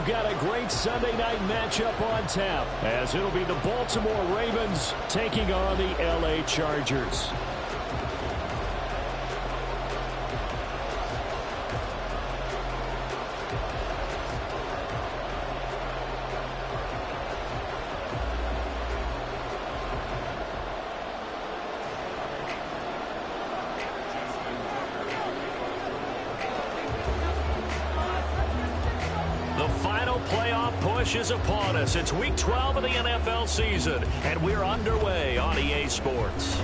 we've got a great Sunday night matchup on tap, as it'll be the Baltimore Ravens taking on the LA Chargers. Is upon us. It's week 12 of the NFL season, and we're underway on EA Sports.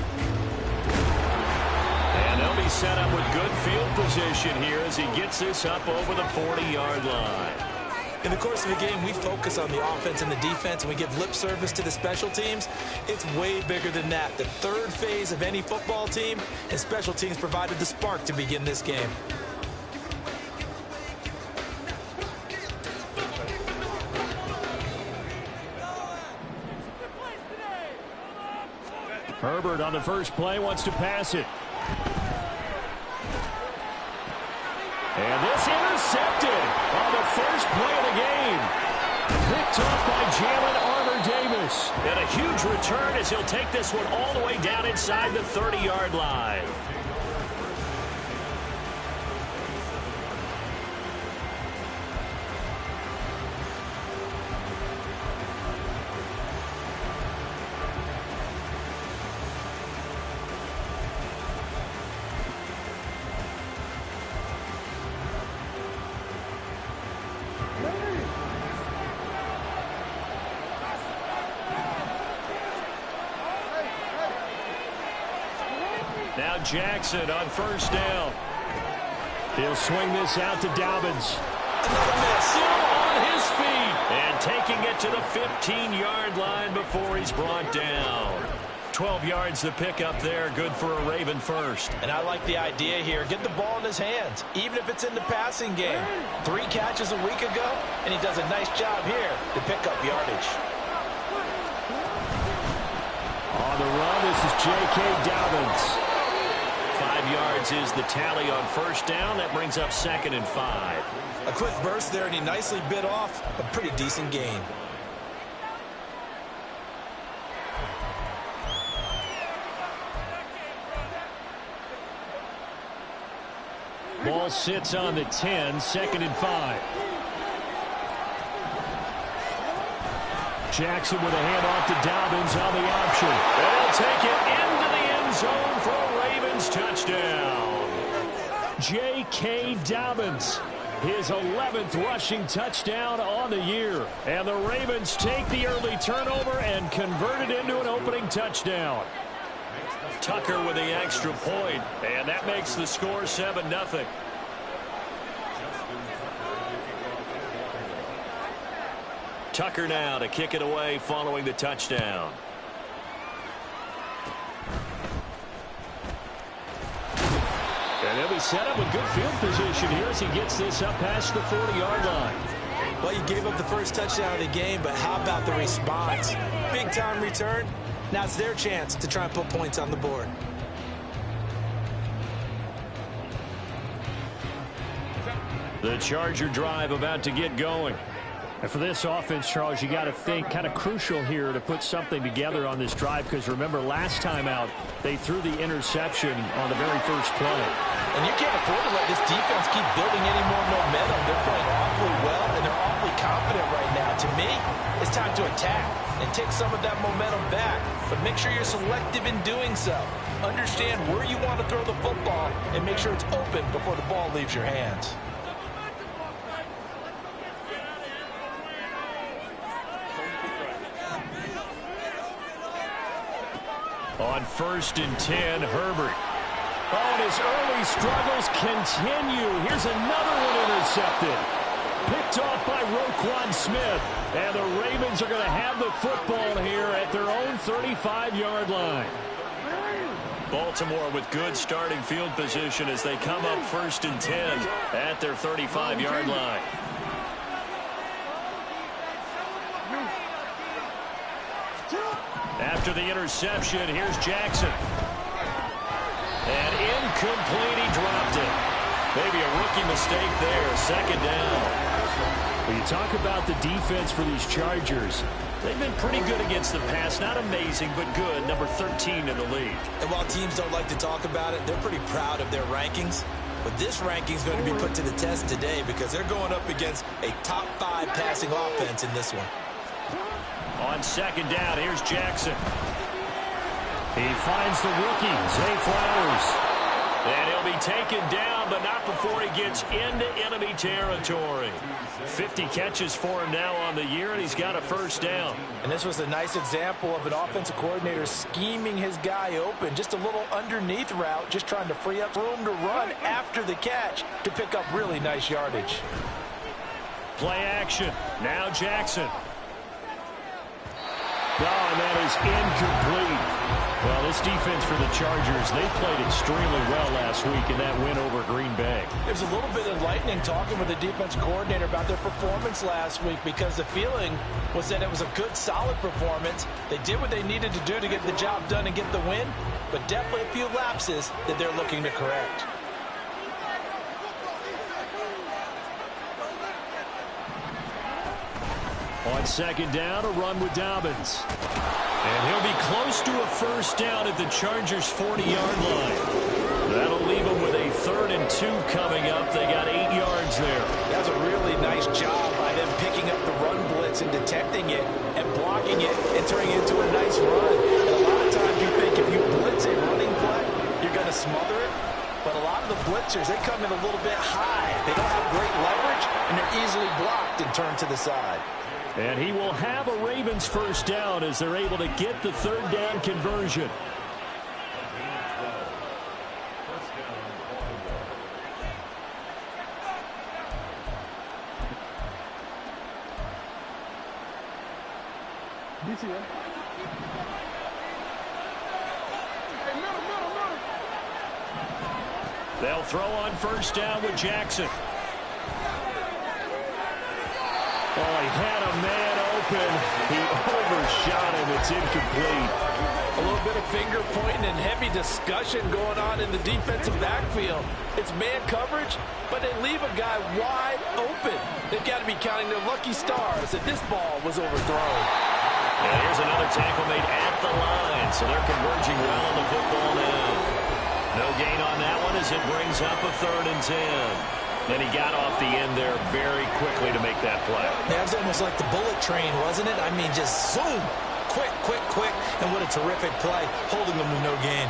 And they'll be set up with good field position here as he gets this up over the 40-yard line. In the course of the game, we focus on the offense and the defense, and we give lip service to the special teams. It's way bigger than that. The third phase of any football team, and special teams provided the spark to begin this game. Herbert on the first play wants to pass it. And this intercepted on the first play of the game. Picked up by Jalen Armour-Davis. And a huge return as he'll take this one all the way down inside the 30-yard line. Now Jackson on first down. He'll swing this out to Dobbins. Another miss. Still on his feet. And taking it to the 15-yard line before he's brought down. 12 yards to pick up there. Good for a Raven first. And I like the idea here. Get the ball in his hands, even if it's in the passing game. 3 catches a week ago, and he does a nice job here to pick up yardage. On the run, this is J.K. Dobbins. 5 yards is the tally on first down. That brings up 2nd and 5. A quick burst there, and he nicely bit off a pretty decent gain. Ball sits on the 10, 2nd and 5. Jackson with a handoff to Dobbins on the option. They'll take it into the end zone for a Ravens touchdown. J.K. Dobbins, his 11th rushing touchdown on the year. And the Ravens take the early turnover and convert it into an opening touchdown. Tucker with the extra point, and that makes the score 7-0. Tucker now to kick it away following the touchdown. And he'll be set up with good field position here as he gets this up past the 40-yard line. Well, you gave up the first touchdown of the game, but how about the response? Big-time return. Now it's their chance to try and put points on the board. The Charger drive about to get going. And for this offense, Charles, you got to think kind of crucial here to put something together on this drive, because remember last time out they threw the interception on the very first play. And you can't afford to let this defense keep building any more momentum. They're playing awfully well, and they're awfully confident right now. To me, it's time to attack and take some of that momentum back. But make sure you're selective in doing so. Understand where you want to throw the football and make sure it's open before the ball leaves your hands. On 1st and 10, Herbert. Oh, and his early struggles continue. Here's another one intercepted. Picked off by Roquan Smith. And the Ravens are going to have the football here at their own 35-yard line. Baltimore with good starting field position as they come up 1st and 10 at their 35-yard line. After the interception, here's Jackson. And incomplete, he dropped it. Maybe a rookie mistake there, 2nd down. Well, you talk about the defense for these Chargers. They've been pretty good against the pass. Not amazing, but good. Number 13 in the league. And while teams don't like to talk about it, they're pretty proud of their rankings. But this ranking is going to be put to the test today because they're going up against a top 5 passing offense in this one. On second down, here's Jackson. He finds the rookie, Zay Flowers. And he'll be taken down, but not before he gets into enemy territory. 50 catches for him now on the year, and he's got a first down. And this was a nice example of an offensive coordinator scheming his guy open. Just a little underneath route, just trying to free up room to run after the catch to pick up really nice yardage. Play action. Now Jackson. Oh, and that is incomplete. Well, this defense for the Chargers, they played extremely well last week in that win over Green Bay. There's a little bit enlightening talking with the defense coordinator about their performance last week because the feeling was that it was a good, solid performance. They did what they needed to do to get the job done and get the win, but definitely a few lapses that they're looking to correct. On second down, a run with Dobbins. And he'll be close to a first down at the Chargers' 40-yard line. That'll leave them with a 3rd and 2 coming up. They got 8 yards there. That's a really nice job by them picking up the run blitz and detecting it and blocking it and turning it into a nice run. And a lot of times you think if you blitz a running play, you're going to smother it. But a lot of the blitzers, they come in a little bit high. They don't have great leverage, and they're easily blocked and turned to the side. And he will have a Ravens first down as they're able to get the 3rd down conversion. They'll throw on first down with Jackson. Oh, he had a man open. He overshot him. It's incomplete. A little bit of finger pointing and heavy discussion going on in the defensive backfield. It's man coverage, but they leave a guy wide open. They've got to be counting their lucky stars that this ball was overthrown. And here's another tackle made at the line, so they're converging well on the football now. No gain on that one as it brings up a 3rd and 10. And he got off the end there very quickly to make that play. That was almost like the bullet train, wasn't it? I mean, just zoom. Quick, quick, quick. And what a terrific play, holding them to no gain.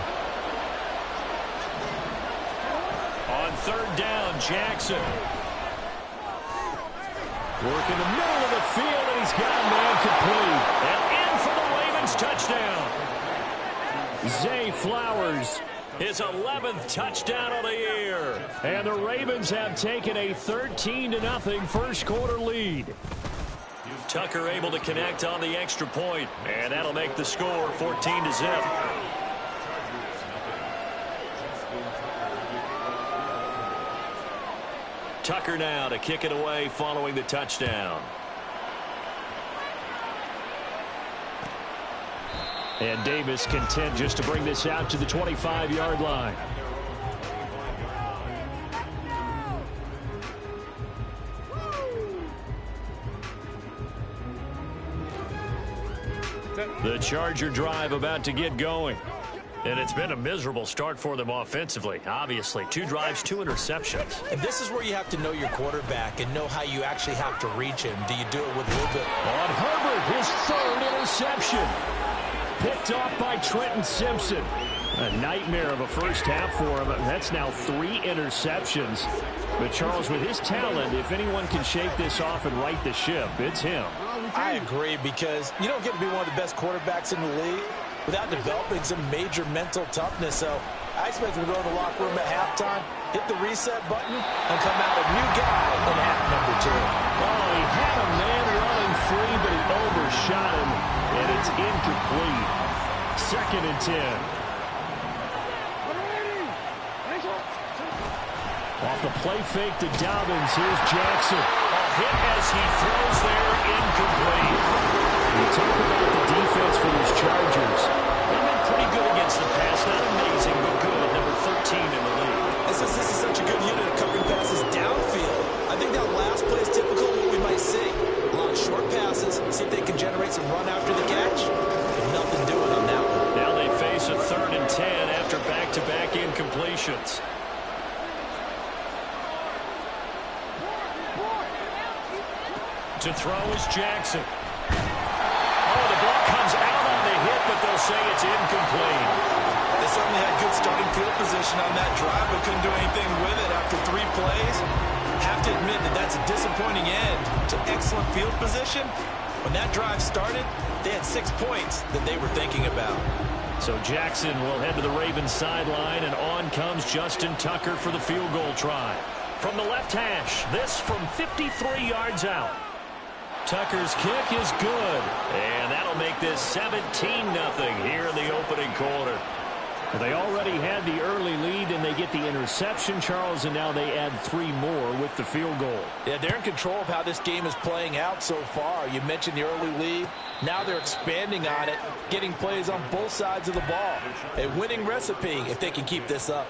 On 3rd down, Jackson. Working the middle of the field, and he's got a man complete. And in for the Ravens touchdown. Zay Flowers. His 11th touchdown of the year. And the Ravens have taken a 13-0 first quarter lead. Tucker able to connect on the extra point, and that'll make the score 14-0. Tucker now to kick it away following the touchdown. And Davis content just to bring this out to the 25-yard line. The Charger drive about to get going. And it's been a miserable start for them offensively. Obviously, 2 drives, 2 interceptions. And this is where you have to know your quarterback and know how you actually have to reach him. Do you do it with a little bit? On Herbert, his 3rd interception. Picked off by Trenton Simpson. A nightmare of a first half for him. That's now 3 interceptions. But Charles, with his talent, if anyone can shake this off and right the ship, it's him. I agree, because you don't get to be one of the best quarterbacks in the league without developing some major mental toughness. So I expect him to go to the locker room at halftime, hit the reset button, and come out a new guy in half number 2. Oh, he had a man running free, but he overshot him, and it's incomplete. 2nd and 10. Off the play fake to Dobbins, here's Jackson. A hit as he throws there, incomplete. We talk about the defense for these Chargers. They've been pretty good against the pass. Not amazing, but good. Number 13 in the league. This is such a good unit of covering passes downfield. I think that last play is typical of what we might see. and run after the catch. And nothing doing on that one. Now they face a 3rd and 10 after back-to-back incompletions. To throw is Jackson. Oh, the ball comes out on the hit, but they'll say it's incomplete. They certainly had good starting field position on that drive, but couldn't do anything with it after 3 plays. Have to admit that that's a disappointing end to excellent field position. When that drive started, they had 6 points that they were thinking about. So Jackson will head to the Ravens sideline, and on comes Justin Tucker for the field goal try. From the left hash, this from 53 yards out. Tucker's kick is good, and that'll make this 17-0 here in the opening quarter. Well, they already had the early lead, and they get the interception, Charles, and now they add 3 more with the field goal. Yeah, they're in control of how this game is playing out so far. You mentioned the early lead. Now they're expanding on it, getting plays on both sides of the ball. A winning recipe if they can keep this up.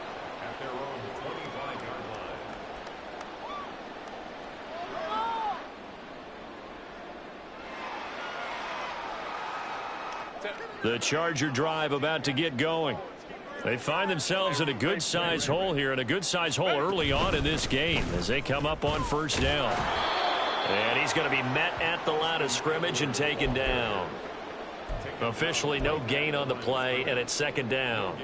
The Charger drive about to get going. They find themselves in a good-sized hole here, and a good-sized hole early on in this game as they come up on 1st down. And he's going to be met at the line of scrimmage and taken down. Officially no gain on the play, and it's 2nd down.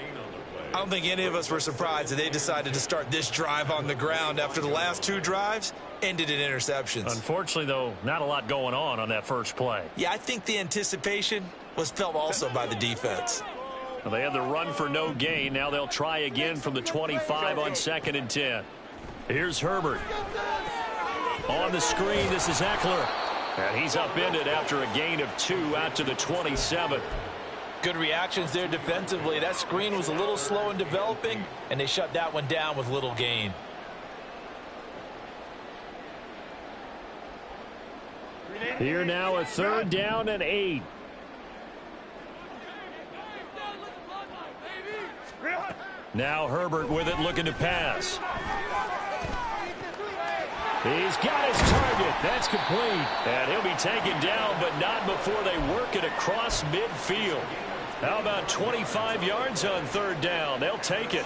I don't think any of us were surprised that they decided to start this drive on the ground after the last 2 drives ended in interceptions. Unfortunately, though, not a lot going on that first play. Yeah, I think the anticipation was felt also by the defense. Well, they had the run for no gain. Now they'll try again from the 25 on 2nd and 10. Here's Herbert. On the screen, this is Eckler. And he's upended after a gain of 2 out to the 27. Good reactions there defensively. That screen was a little slow in developing, and they shut that one down with little gain. Here now a 3rd down and 8. Now Herbert with it, looking to pass. He's got his target. That's complete. And he'll be taken down, but not before they work it across midfield. How about 25 yards on 3rd down? They'll take it.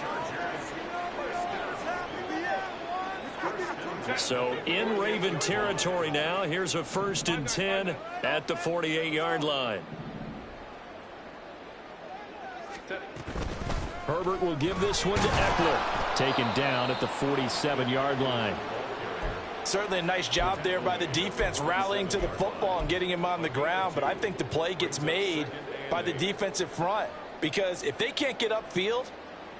So in Raven territory now. Here's a 1st and 10 at the 48-yard line. Herbert will give this one to Eckler. Taken down at the 47-yard line. Certainly a nice job there by the defense rallying to the football and getting him on the ground. But I think the play gets made by the defensive front. Because if they can't get upfield,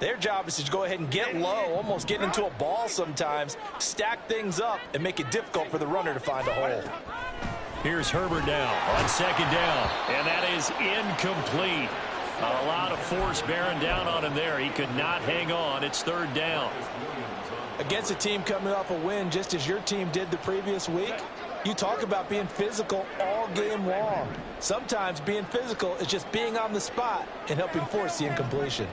their job is to go ahead and get low, almost get into a ball sometimes, stack things up, and make it difficult for the runner to find a hole. Here's Herbert now on 2nd down. And that is incomplete. A lot of force bearing down on him there. He could not hang on. It's 3rd down. Against a team coming off a win just as your team did the previous week, you talk about being physical all game long. Sometimes being physical is just being on the spot and helping force the incompletion.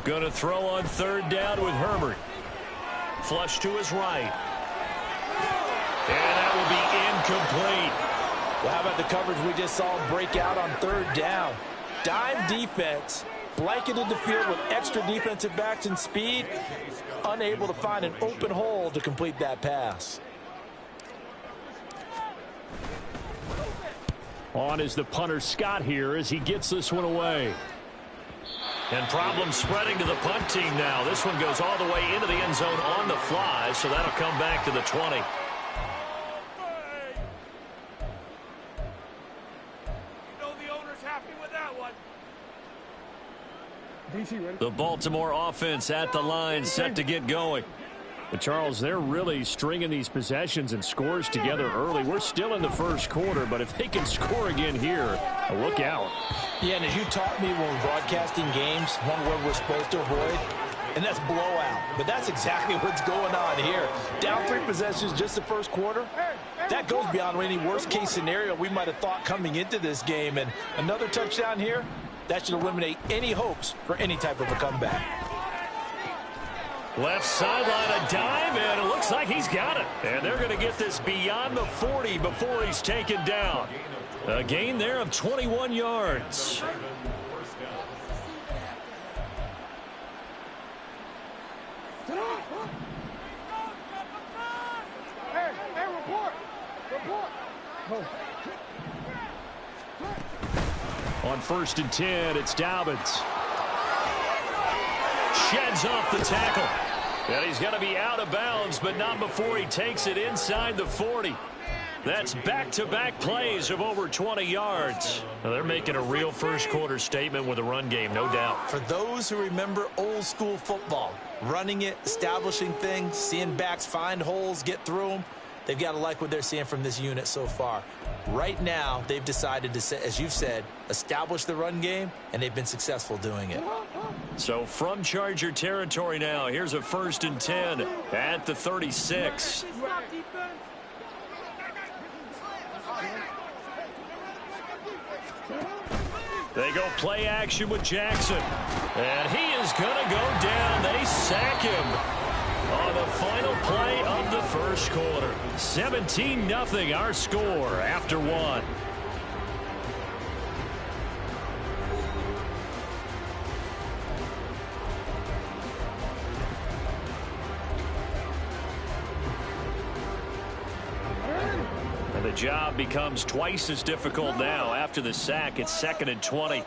Going to throw on 3rd down with Herbert. Flush to his right. And that will be incomplete. Well, how about the coverage we just saw him break out on 3rd down? Dime defense, blanketed the field with extra defensive backs and speed, unable to find an open hole to complete that pass. On is the punter Scott here as he gets this one away. And problems spreading to the punt team now. This one goes all the way into the end zone on the fly, so that'll come back to the 20. You know the owner's happy with that one. The Baltimore offense at the line, set to get going. But Charles, they're really stringing these possessions and scores together early. We're still in the first quarter, but if they can score again here, look out. Yeah, and as you taught me when we're broadcasting games, one word we're supposed to avoid and that's blowout. But that's exactly what's going on here. Down 3 possessions just the first quarter. That goes beyond any worst-case scenario we might have thought coming into this game. And another touchdown here, that should eliminate any hopes for any type of a comeback. Left sideline, a dive, and it looks like he's got it. And they're going to get this beyond the 40 before he's taken down. A gain there of 21 yards. On 1st and 10, it's Dobbins. Sheds off the tackle. And he's going to be out of bounds, but not before he takes it inside the 40. That's back-to-back plays of over 20 yards. Now they're making a real first-quarter statement with a run game, no doubt. For those who remember old-school football, running it, establishing things, seeing backs find holes, get through them, they've got to like what they're seeing from this unit so far. Right now, they've decided to, as you've said, establish the run game, and they've been successful doing it. So from Charger territory now, here's a 1st and 10 at the 36. They go play action with Jackson. And he is going to go down. They sack him on the final play of the first quarter. 17-0 our score after 1. And the job becomes twice as difficult now. After the sack, it's 2nd and 20.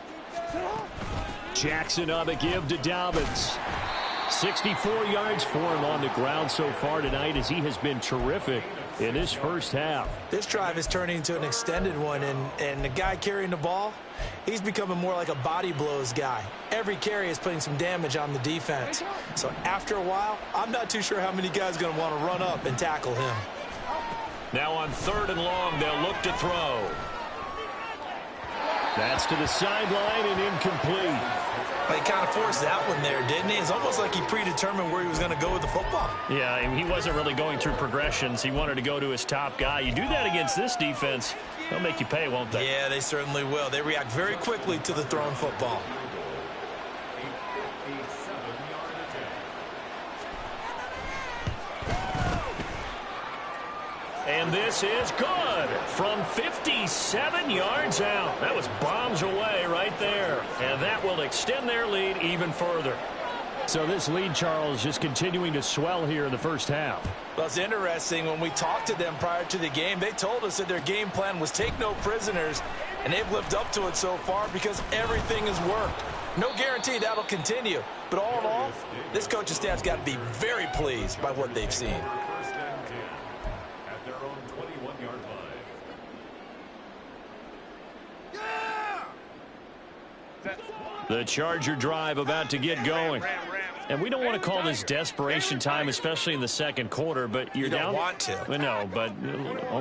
Jackson on the give to Dobbins. 64 yards for him on the ground so far tonight as he has been terrific in this first half. This drive is turning into an extended one, and the guy carrying the ball, he's becoming more like a body blows guy. Every carry is putting some damage on the defense. So after a while, I'm not too sure how many guys are going to want to run up and tackle him. Now on 3rd and long, they'll look to throw. That's to the sideline and incomplete. He kind of forced that one there, didn't he? It's almost like he predetermined where he was going to go with the football. Yeah, he wasn't really going through progressions. He wanted to go to his top guy. You do that against this defense, they'll make you pay, won't they? Yeah, they certainly will. They react very quickly to the thrown football. And this is good from 57 yards out. That was bombs away right there. And that will extend their lead even further. So this lead, Charles, just continuing to swell here in the first half. Well, it's interesting. When we talked to them prior to the game, they told us that their game plan was take no prisoners, and they've lived up to it so far because everything has worked. No guarantee that'll continue. But all in all, this coaching staff's got to be very pleased by what they've seen. The Charger drive about to get going. And we don't want to call this desperation time, especially in the second quarter, but you're down. You don't want to. But no, but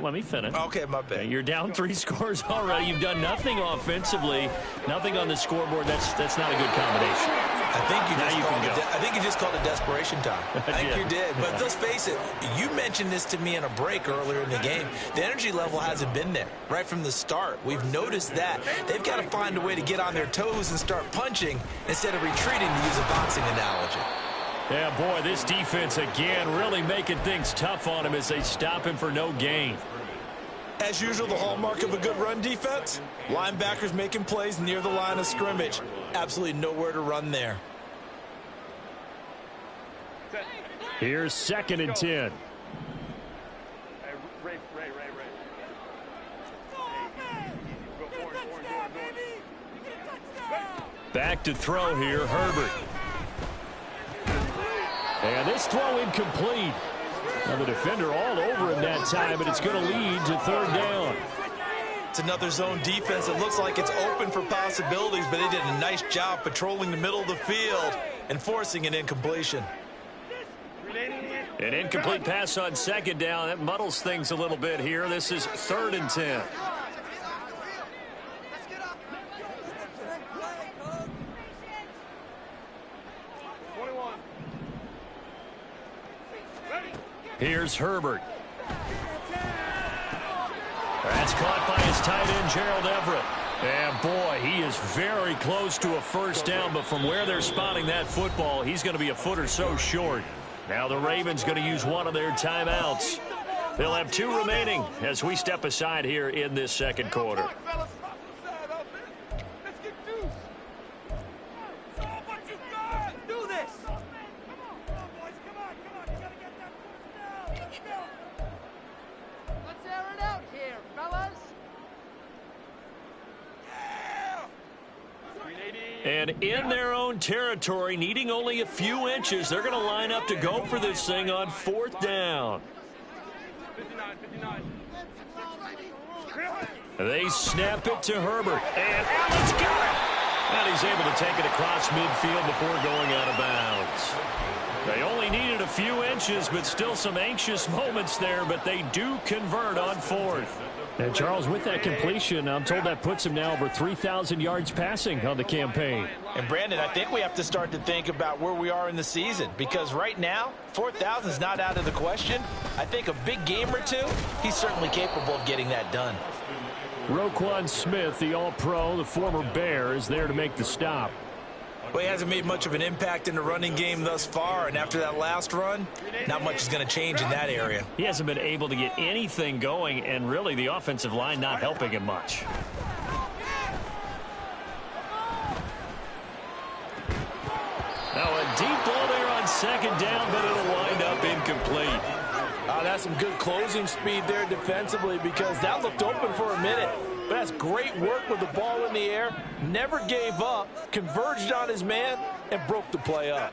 let me finish. Okay, my bad. You're down 3 scores already. You've done nothing offensively, nothing on the scoreboard. That's not a good combination. I think you just called it desperation time. I think you did. But Yeah. let's face it, you mentioned this to me in a break earlier in the game. The energy level hasn't been there right from the start. We've noticed that. They've got to find a way to get on their toes and start punching instead of retreating, to use a boxing analogy. Yeah, boy, this defense again really making things tough on him as they stop him for no gain. As usual, the hallmark of a good run defense, linebackers making plays near the line of scrimmage. Absolutely nowhere to run there. Here's 2nd and 10. Back to throw here, Herbert. And this throw incomplete. Now the defender all over him that time, but it's going to lead to 3rd down. It's another zone defense. It looks like it's open for possibilities, but they did a nice job patrolling the middle of the field and forcing an incompletion. An incomplete pass on 2nd down. That muddles things a little bit here. This is 3rd and 10. Here's Herbert. That's caught by his tight end, Gerald Everett. And, boy, he is very close to a first down, but from where they're spotting that football, he's going to be a foot or so short. Now the Ravens going to use one of their timeouts. They'll have 2 remaining as we step aside here in this second quarter. And in their own territory, needing only a few inches, they're going to line up to go for this thing on 4th down. They snap it to Herbert. And Allen's got it. And he's able to take it across midfield before going out of bounds. They only needed a few inches, but still some anxious moments there, but they do convert on 4th. And, Charles, with that completion, I'm told that puts him now over 3,000 yards passing on the campaign. And, Brandon, I think we have to start to think about where we are in the season, because right now, 4,000 is not out of the question. I think a big game or two, he's certainly capable of getting that done. Roquan Smith, the All-Pro, the former Bear, is there to make the stop. Well, he hasn't made much of an impact in the running game thus far, and after that last run, not much is going to change in that area. He hasn't been able to get anything going, and really the offensive line not helping him much. Now a deep ball there on 2nd down, but it'll wind up incomplete. That's some good closing speed there defensively, because that looked open for a minute. But that's great work with the ball in the air. Never gave up, converged on his man, and broke the play up.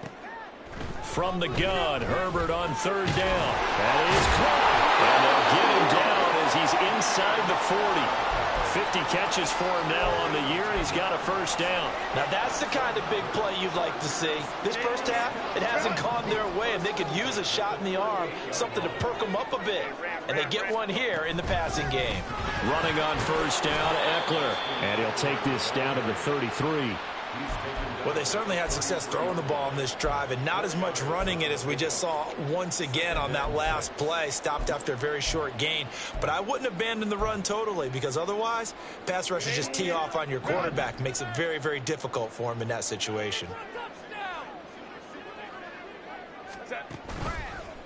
From the gun, Herbert on 3rd down. That is caught. And they'll get him down as he's inside the 40. 50 catches for him now on the year, and he's got a first down. Now that's the kind of big play you'd like to see. This first half, it hasn't gone their way, and they could use a shot in the arm, something to perk them up a bit. And they get one here in the passing game. Running on 1st down, Eckler. And he'll take this down to the 33. Well, they certainly had success throwing the ball in this drive, and not as much running it as we just saw once again on that last play. Stopped after a very short gain. But I wouldn't abandon the run totally, because otherwise, pass rushers just tee off on your quarterback. Makes it very, very difficult for him in that situation.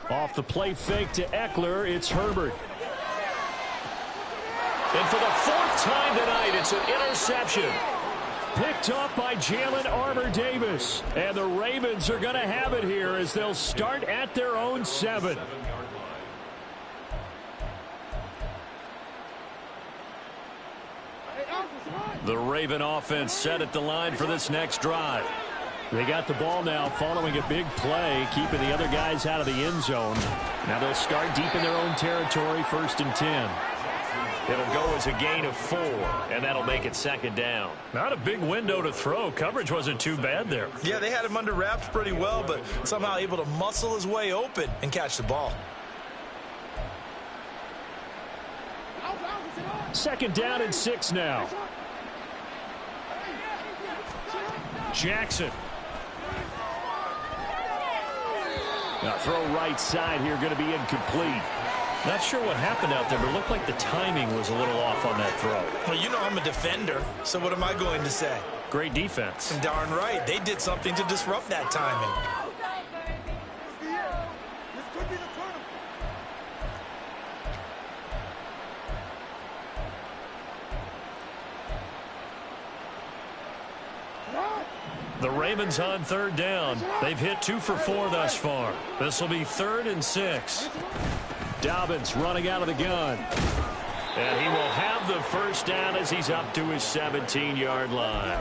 Off the play fake to Eckler, it's Herbert. And for the 4th time tonight, it's an interception. Picked up by Jalen Armour-Davis. And the Ravens are going to have it here as they'll start at their own 7. The Raven offense set at the line for this next drive. They got the ball now following a big play, keeping the other guys out of the end zone. Now they'll start deep in their own territory, 1st and 10. It'll go as a gain of 4, and that'll make it 2nd down. Not a big window to throw. Coverage wasn't too bad there. Yeah, they had him under wraps pretty well, but somehow able to muscle his way open and catch the ball. 2nd down and 6 now. Jackson. Now throw right side here, going to be incomplete. Not sure what happened out there, but it looked like the timing was a little off on that throw. Well, you know I'm a defender, so what am I going to say? Great defense. And darn right, they did something to disrupt that timing. The Ravens on 3rd down. They've hit 2 for 4 thus far. This will be 3rd and 6. Dobbins running out of the gun. And he will have the first down as he's up to his 17-yard line.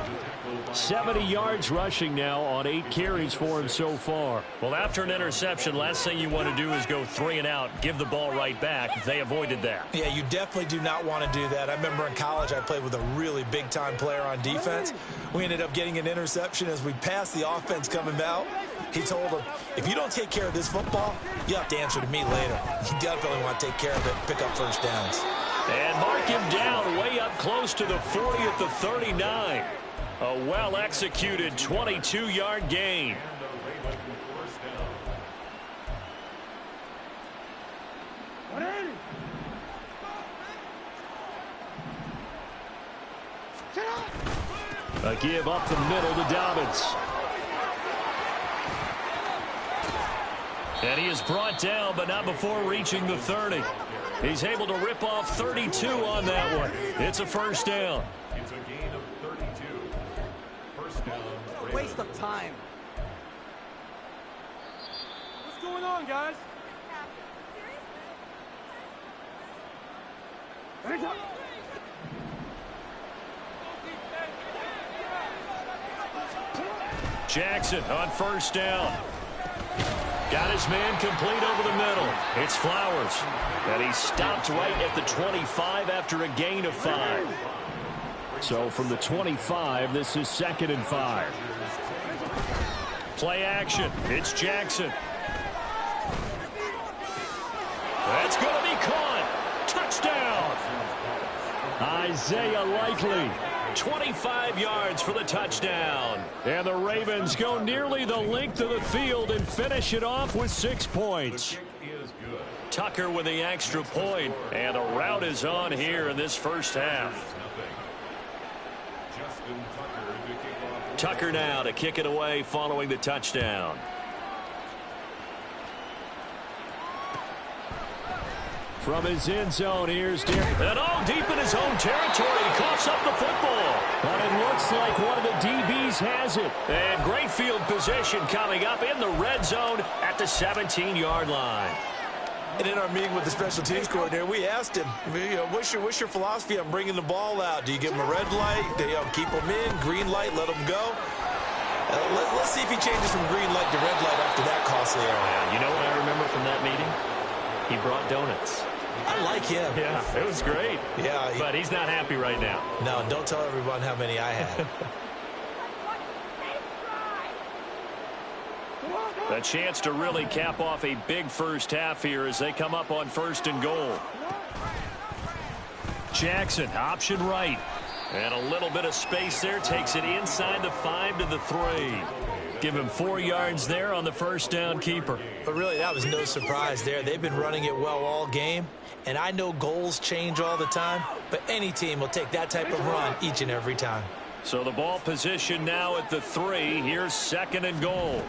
70 yards rushing now on 8 carries for him so far. Well, after an interception, last thing you want to do is go 3 and out, give the ball right back. They avoided that. Yeah, you definitely do not want to do that. I remember in college I played with a really big-time player on defense. We ended up getting an interception as we passed the offense coming out. He told him, if you don't take care of this football, you have to answer to me later. You definitely want to take care of it and pick up first downs. And mark him down way up close to the 40 at the 39. A well-executed 22-yard gain. A give up the middle to Dobbins. And he is brought down, but not before reaching the 30. He's able to rip off 32 on that one. It's a first down. It's a gain of 32. First down. A waste of time. What's going on, guys? Jackson on first down. Got his man complete over the middle. It's Flowers. And he stopped right at the 25 after a gain of 5. So from the 25, this is 2nd and 5. Play action. It's Jackson. That's going to be caught. Touchdown. Isaiah Likely. 25 yards for the touchdown. And the Ravens go nearly the length of the field and finish it off with 6 points. Tucker with the extra point, and the route is on here in this first half. Tucker now to kick it away following the touchdown. From his end zone, here's Derek. And all deep in his own territory. He coughs up the football. But it looks like one of the DBs has it. And great field position coming up in the red zone at the 17-yard line. And in our meeting with the special teams coordinator, we asked him, what's your philosophy on bringing the ball out? Do you give him a red light? Do you keep him in? Green light, let him go? Let's see if he changes from green light to red light after that costly error. You know what I remember from that meeting? He brought donuts. I like him. Yeah, it was great. Yeah, but he's not happy right now. No, don't tell everyone how many I had. A chance to really cap off a big first half here as they come up on 1st and goal. Jackson, option right. And a little bit of space there, takes it inside the 5 to the 3. Give him 4 yards there on the first down keeper. But really, that was no surprise there. They've been running it well all game. And I know goals change all the time, but any team will take that type of run each and every time. So the ball position now at the 3. Here's 2nd and goal.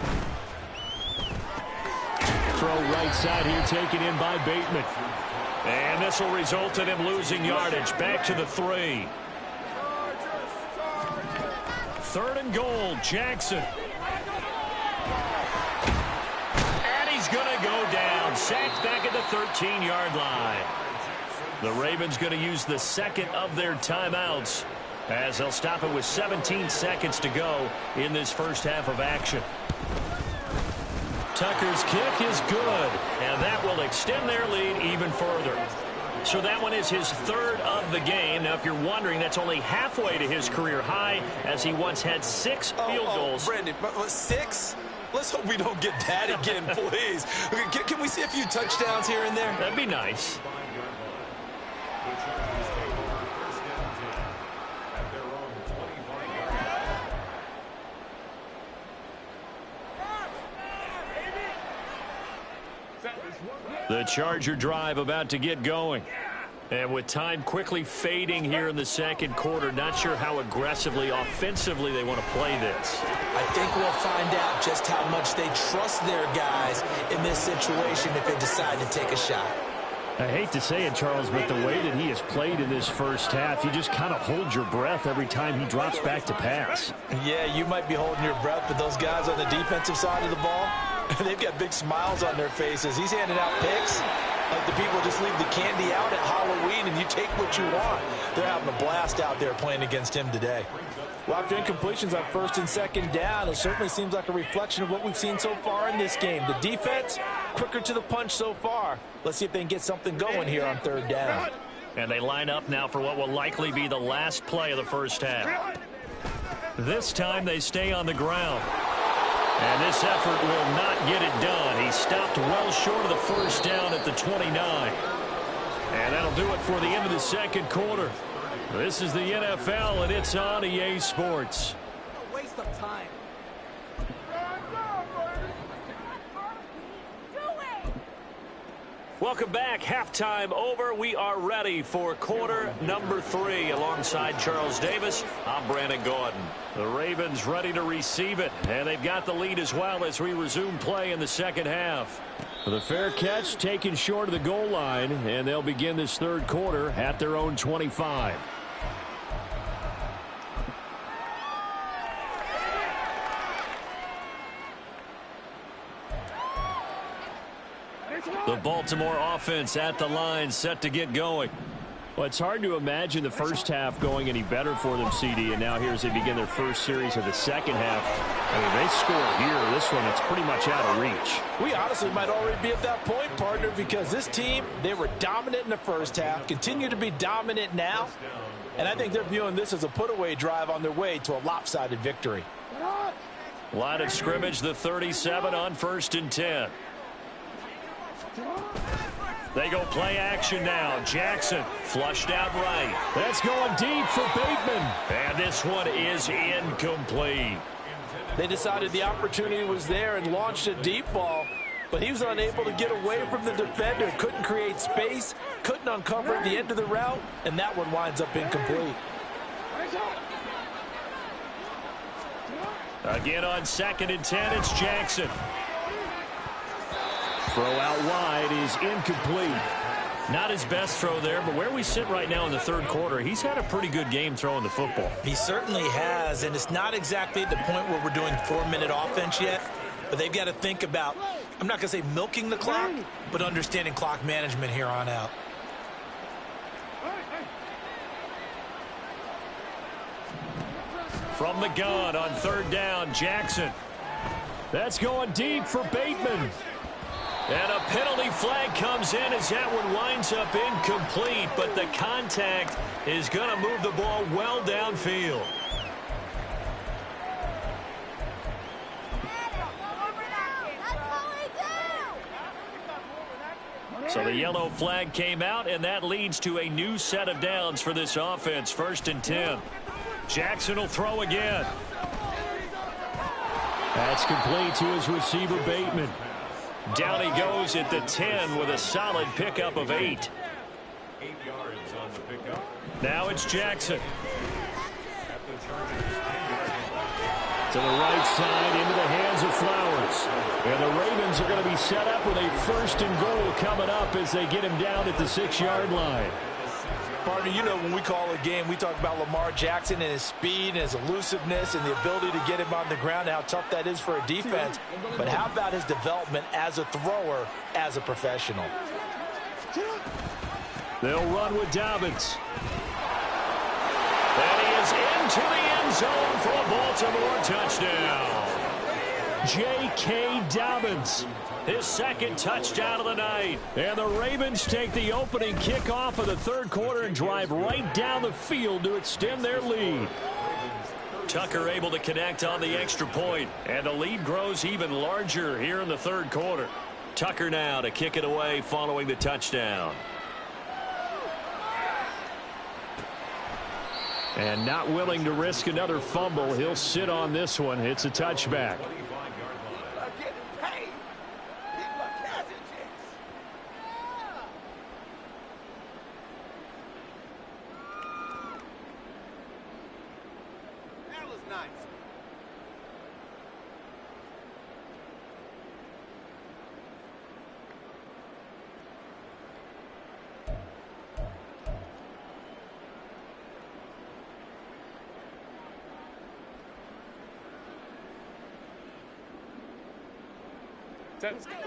Throw right side here taken in by Bateman. And this will result in him losing yardage. Back to the 3. 3rd and goal, Jackson. And he's going to go down. Sacked back at the 13-yard line. The Ravens going to use the 2nd of their timeouts as they'll stop it with 17 seconds to go in this first half of action. Tucker's kick is good, and that will extend their lead even further. So that one is his 3rd of the game. Now, if you're wondering, that's only halfway to his career high, as he once had 6 field goals. Brandon, 6? Let's hope we don't get that again, please. Can we see a few touchdowns here and there? That'd be nice. The Charger drive about to get going. And with time quickly fading here in the 2nd quarter, not sure how aggressively, offensively they want to play this. I think we'll find out just how much they trust their guys in this situation if they decide to take a shot. I hate to say it, Charles, but the way that he has played in this first half, you just kind of hold your breath every time he drops back to pass. Yeah, you might be holding your breath, but those guys on the defensive side of the ball, they've got big smiles on their faces. He's handing out picks like the people just leave the candy out at Halloween and you take what you want. They're having a blast out there playing against him today. Well, after incompletions on 1st and 2nd down, it certainly seems like a reflection of what we've seen so far in this game. The defense, quicker to the punch so far. Let's see if they can get something going here on 3rd down. And they line up now for what will likely be the last play of the first half. This time they stay on the ground. And this effort will not get it done. He stopped well short of the first down at the 29. And that'll do it for the end of the 2nd quarter. This is the NFL, and it's on EA Sports. A waste of time. Welcome back. Halftime over. We are ready for quarter number 3. Alongside Charles Davis, I'm Brandon Gordon. The Ravens ready to receive it, and they've got the lead as well as we resume play in the second half. The fair catch taken short of the goal line, and they'll begin this third quarter at their own 25. The Baltimore offense at the line, set to get going. Well, it's hard to imagine the first half going any better for them, CD, and now here as they begin their first series of the second half. I mean, they score here. This one, it's pretty much out of reach. We honestly might already be at that point, partner, because this team, they were dominant in the first half, continue to be dominant now, and I think they're viewing this as a put-away drive on their way to a lopsided victory. Line of scrimmage, the 37 on 1st and 10. They go play action now. Jackson flushed out right. That's going deep for Bateman. And this one is incomplete. They decided the opportunity was there and launched a deep ball, but he was unable to get away from the defender, couldn't create space, couldn't uncover the end of the route, and that one winds up incomplete. Again on 2nd and 10, it's Jackson. Throw out wide is incomplete. Not his best throw there, but where we sit right now in the third quarter, he's had a pretty good game throwing the football. He certainly has, and it's not exactly at the point where we're doing 4-minute offense yet, but they've got to think about, I'm not going to say milking the clock, but understanding clock management here on out. From the gun on 3rd down, Jackson. That's going deep for Bateman. And a penalty flag comes in as that one winds up incomplete, but the contact is going to move the ball well downfield. So the yellow flag came out, and that leads to a new set of downs for this offense. 1st and 10. Jackson will throw again. That's complete to his receiver, Bateman. Down he goes at the 10 with a solid pickup of 8. 8 yards on the pickup. Now it's Jackson. To the right side, into the hands of Flowers. And the Ravens are going to be set up with a 1st and goal coming up as they get him down at the 6-yard line. Partner, you know when we call a game, we talk about Lamar Jackson and his speed and his elusiveness and the ability to get him on the ground, how tough that is for a defense. But how about his development as a thrower, as a professional? They'll run with Dobbins. And he is into the end zone for a Baltimore touchdown. J.K. Dobbins, his 2nd touchdown of the night. And the Ravens take the opening kickoff of the third quarter and drive right down the field to extend their lead. Tucker able to connect on the extra point, and the lead grows even larger here in the third quarter. Tucker now to kick it away following the touchdown. And not willing to risk another fumble, he'll sit on this one. It's a touchback.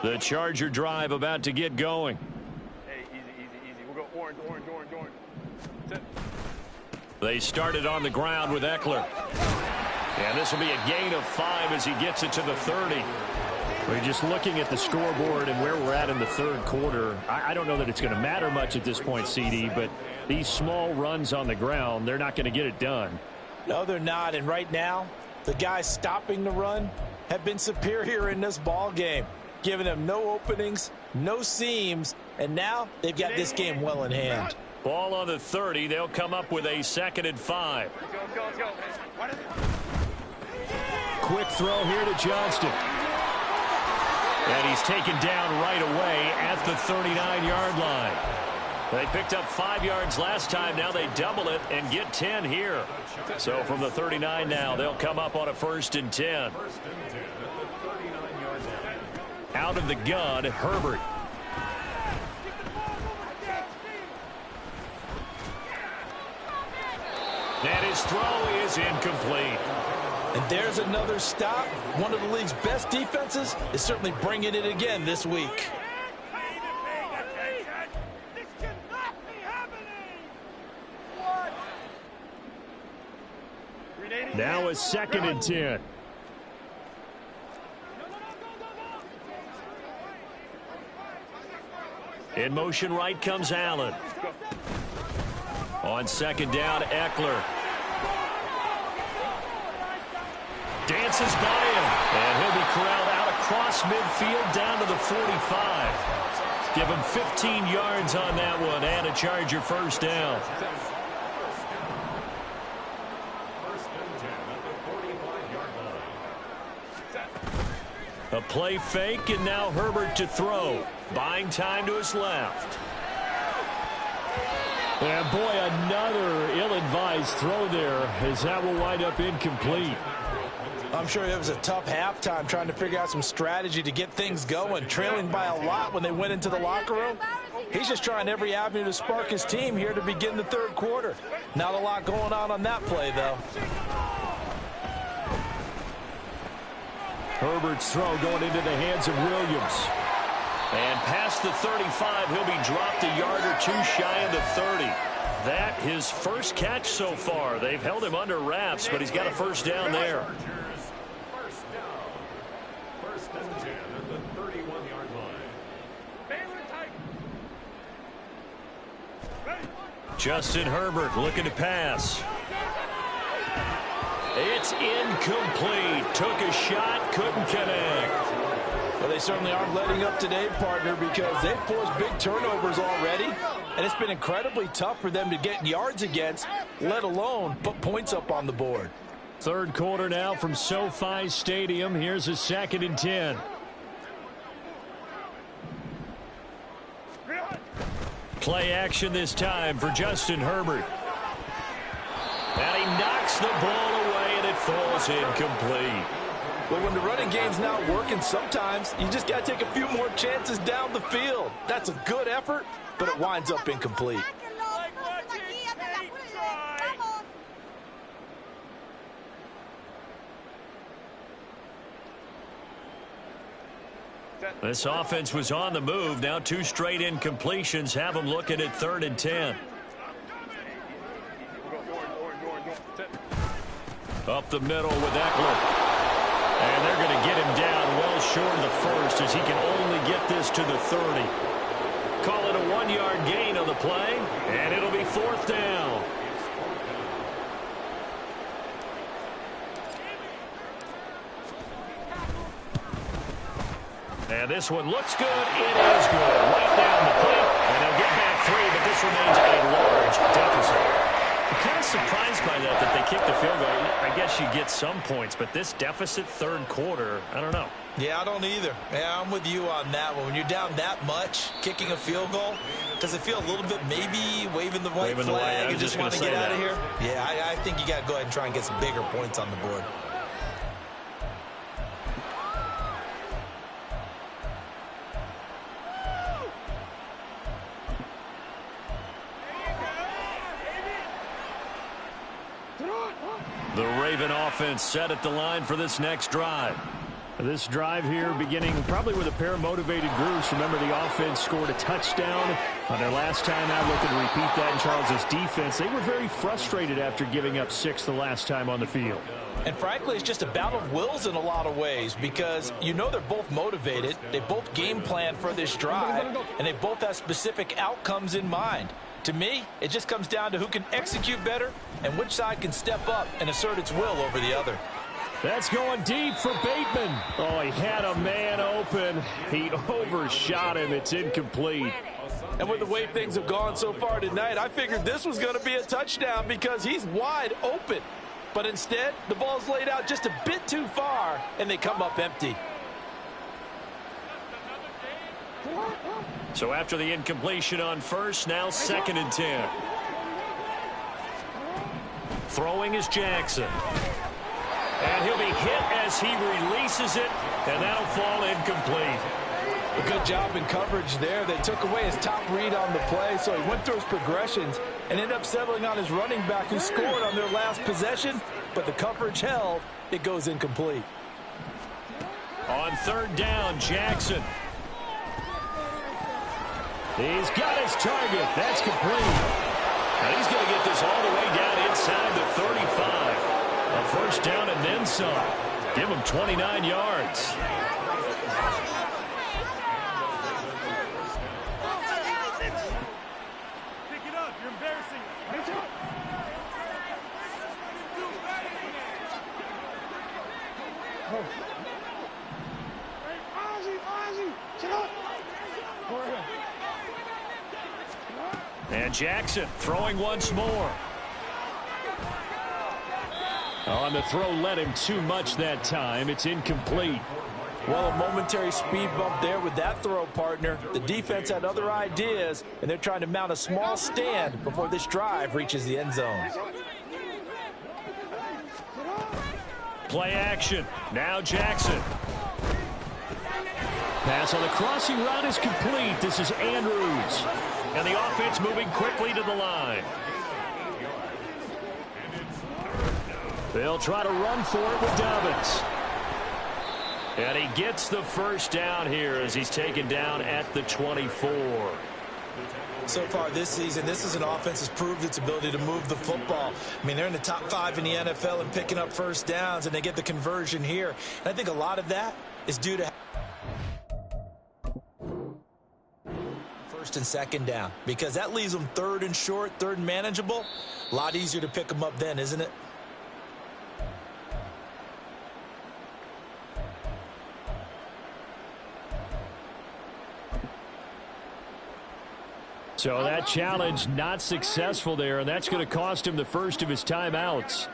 The Charger drive about to get going. Hey, easy. We'll go orange. They started on the ground with Eckler. And this will be a gain of 5 as he gets it to the 30. We're just looking at the scoreboard and where we're at in the third quarter. I don't know that it's going to matter much at this point, CD, but these small runs on the ground, they're not going to get it done. No, they're not. And right now, the guys stopping the run have been superior in this ball game, giving them no openings, no seams, and now they've got this game well in hand. Ball on the 30. They'll come up with a 2nd and 5. Let's go. Quick throw here to Johnston. And he's taken down right away at the 39-yard line. They picked up 5 yards last time. Now they double it and get 10 here. So from the 39 now, they'll come up on a 1st and 10. Out of the gun, Herbert. And his throw is incomplete. And there's another stop. One of the league's best defenses is certainly bringing it again this week. Now a 2nd and 10. In motion right comes Allen. On 2nd down, Eckler. Dances by him. And he'll be corralled out across midfield down to the 45. Give him 15 yards on that one and a Charger 1st down. A play fake, and now Herbert to throw. Buying time to his left. And boy, another ill-advised throw there, as that will wind up incomplete. I'm sure it was a tough halftime trying to figure out some strategy to get things going, trailing by a lot when they went into the locker room. He's just trying every avenue to spark his team here to begin the 3rd quarter. Not a lot going on that play, though. Herbert's throw going into the hands of Williams. And past the 35, he'll be dropped a yard or 2 shy of the 30. That his first catch so far. They've held him under wraps, but he's got a 1st down there. First and 10 at the 31-yard line. Justin Herbert looking to pass. It's incomplete. Took a shot, couldn't connect. Well, they certainly aren't letting up today, partner, because they've forced big turnovers already, and it's been incredibly tough for them to get yards against, let alone put points up on the board. 3rd quarter now from SoFi Stadium. Here's a 2nd and 10. Play action this time for Justin Herbert. And he knocks the ball away, and it falls incomplete. Well, when the running game's not working, sometimes you just got to take a few more chances down the field. That's a good effort, but it winds up incomplete. This offense was on the move. Now 2 straight incompletions have them looking at 3rd and 10. Up the middle with Eckler. And they're going to get him down well short of the 1st as he can only get this to the 30. Call it a 1-yard gain on the play, and it'll be 4th down. And this one looks good. It is good. Right down the plate, and they'll get back 3, but this remains a large deficit. I'm kind of surprised by that they kicked the field goal. I guess you get some points, but this deficit 3rd quarter, I don't know. Yeah, I don't either. Yeah, I'm with you on that one. When you're down that much, kicking a field goal, does it feel a little bit maybe waving the white flag and just want to get out of here? Yeah, I think you got to go ahead and try and get some bigger points on the board. The Raven offense set at the line for this next drive. This drive here beginning probably with a pair of motivated groups. Remember, the offense scored a touchdown on their last time out. Looking to repeat that in Charles's defense. They were very frustrated after giving up 6 the last time on the field. And frankly, it's just a battle of wills in a lot of ways because you know they're both motivated. They both game plan for this drive, and they both have specific outcomes in mind. To me, it just comes down to who can execute better and which side can step up and assert its will over the other. That's going deep for Bateman. Oh, he had a man open. He overshot him. It's incomplete. And with the way things have gone so far tonight, I figured this was going to be a touchdown because he's wide open. But instead, the ball's laid out just a bit too far, and they come up empty. So after the incompletion on first, now 2nd and 10. Throwing is Jackson. And he'll be hit as he releases it, and that'll fall incomplete. A good job in coverage there. They took away his top read on the play, so he went through his progressions and ended up settling on his running back who scored on their last possession, but the coverage held. It goes incomplete. On 3rd down, Jackson. He's got his target. That's complete. And he's going to get this all the way down inside the 35. A 1st down and then some. Give him 29 yards. Pick it up. You're embarrassing. And Jackson throwing once more. On the throw, led him too much that time. It's incomplete. Well, a momentary speed bump there with that throw, partner. The defense had other ideas, and they're trying to mount a small stand before this drive reaches the end zone. Play action. Now Jackson. Pass on the crossing route is complete. This is Andrews. And the offense moving quickly to the line. They'll try to run for it with Dobbins. And he gets the 1st down here as he's taken down at the 24. So far this season, this is an offense that's proved its ability to move the football. I mean, they're in the top 5 in the NFL and picking up 1st downs, and they get the conversion here. And I think a lot of that is due to 1st and 2nd down, because that leaves them 3rd and short, 3rd and manageable. A lot easier to pick them up then, isn't it? So that challenge not successful there, and that's going to cost him the 1st of his timeouts.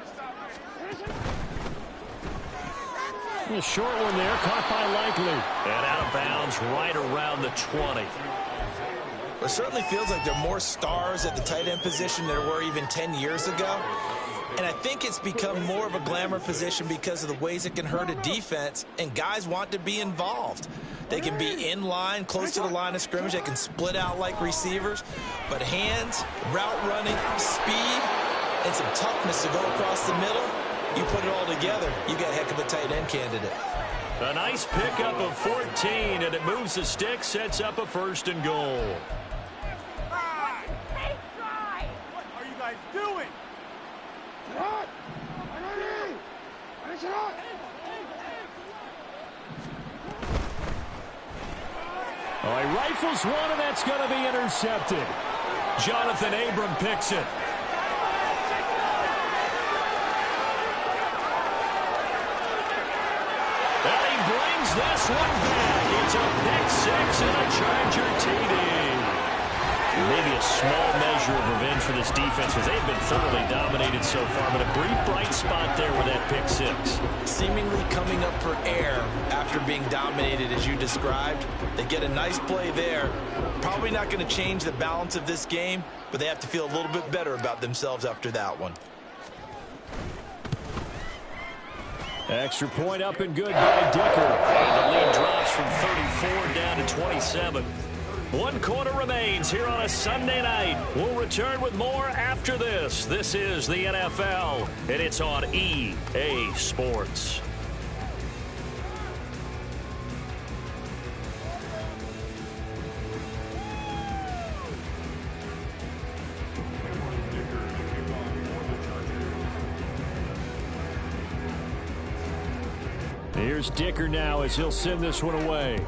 A short one there, caught by Likely. And out of bounds right around the 20. It certainly feels like there are more stars at the tight end position than there were even 10 years ago. And I think it's become more of a glamour position because of the ways it can hurt a defense, and guys want to be involved. They can be in line, close to the line of scrimmage. They can split out like receivers. But hands, route running, speed, and some toughness to go across the middle, you put it all together, you got a heck of a tight end candidate. A nice pickup of 14, and it moves the stick, sets up a 1st and goal. What are you guys doing? Oh, he rifles one, and that's going to be intercepted. Jonathan Abram picks it. And he brings this one back. It's a pick 6 and a Charger TD. Maybe a small measure of revenge for this defense because they've been thoroughly dominated so far, but a brief bright spot there with that pick 6. Seemingly coming up for air after being dominated as you described. They get a nice play there. Probably not going to change the balance of this game, but they have to feel a little bit better about themselves after that one. Extra point up and good by Dicker. And the lead drops from 34 down to 27. 1 quarter remains here on a Sunday night. We'll return with more after this. This is the NFL, and it's on EA Sports. Here's Dicker now as he'll send this one away.